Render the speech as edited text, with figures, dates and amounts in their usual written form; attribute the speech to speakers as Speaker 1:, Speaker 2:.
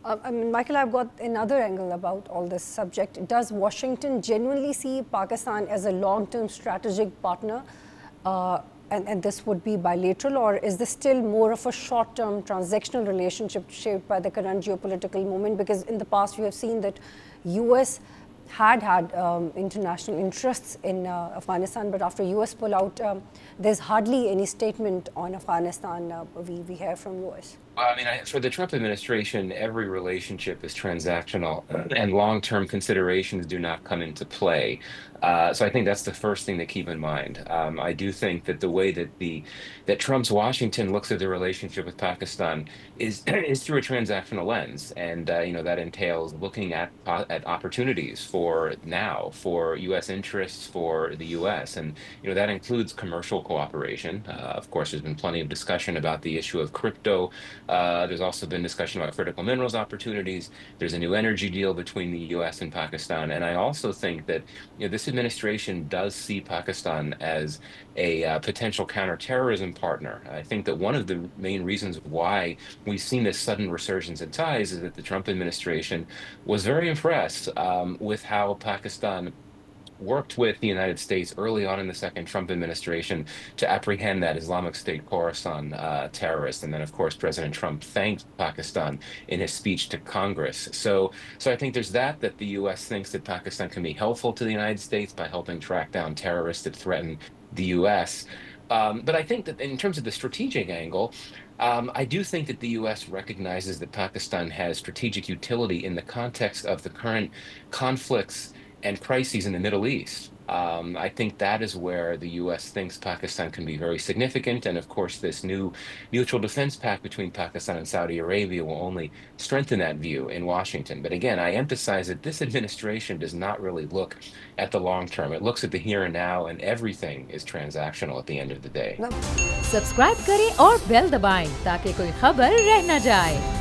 Speaker 1: I mean, Michael, I've got another angle about all this subject. Does Washington genuinely see Pakistan as a long-term strategic partner? And this would be bilateral, or is this still more of a short-term transactional relationship shaped by the current geopolitical moment? Because in the past, we have seen that US had international interests in Afghanistan, but after US pullout, there's hardly any statement on Afghanistan we hear from US.
Speaker 2: Well, I mean, for the Trump administration, every relationship is transactional, and long-term considerations do not come into play. So I think that's the first thing to keep in mind. I do think that the way that Trump's Washington looks at the relationship with Pakistan is is through a transactional lens, and that entails looking at opportunities for now for U.S. interests for the U.S. and that includes commercial cooperation. Of course, there's been plenty of discussion about the issue of crypto. There's also been discussion about critical minerals opportunities. There's a new energy deal between the U.S. and Pakistan. And I also think that this administration does see Pakistan as a potential counterterrorism partner. I think that one of the main reasons why we've seen this sudden resurgence in ties is that the Trump administration was very impressed with how Pakistan worked with the United States early on in the second Trump administration to apprehend that Islamic State Khorasan terrorist. And then, of course, President Trump thanked Pakistan in his speech to Congress. So I think there's that the U.S. thinks that Pakistan can be helpful to the United States by helping track down terrorists that threaten the U.S. But I think that in terms of the strategic angle, I do think that the U.S. recognizes that Pakistan has strategic utility in the context of the current conflicts and crises in the Middle East. I think that is where the U.S. thinks Pakistan can be very significant. And of course, this new mutual defense pact between Pakistan and Saudi Arabia will only strengthen that view in Washington. But again, I emphasize that this administration does not really look at the long term. It looks at the here and now, and everything is transactional at the end of the day.
Speaker 3: Subscribe करें और bell दबाएं ताकि कोई खबर रह न जाए।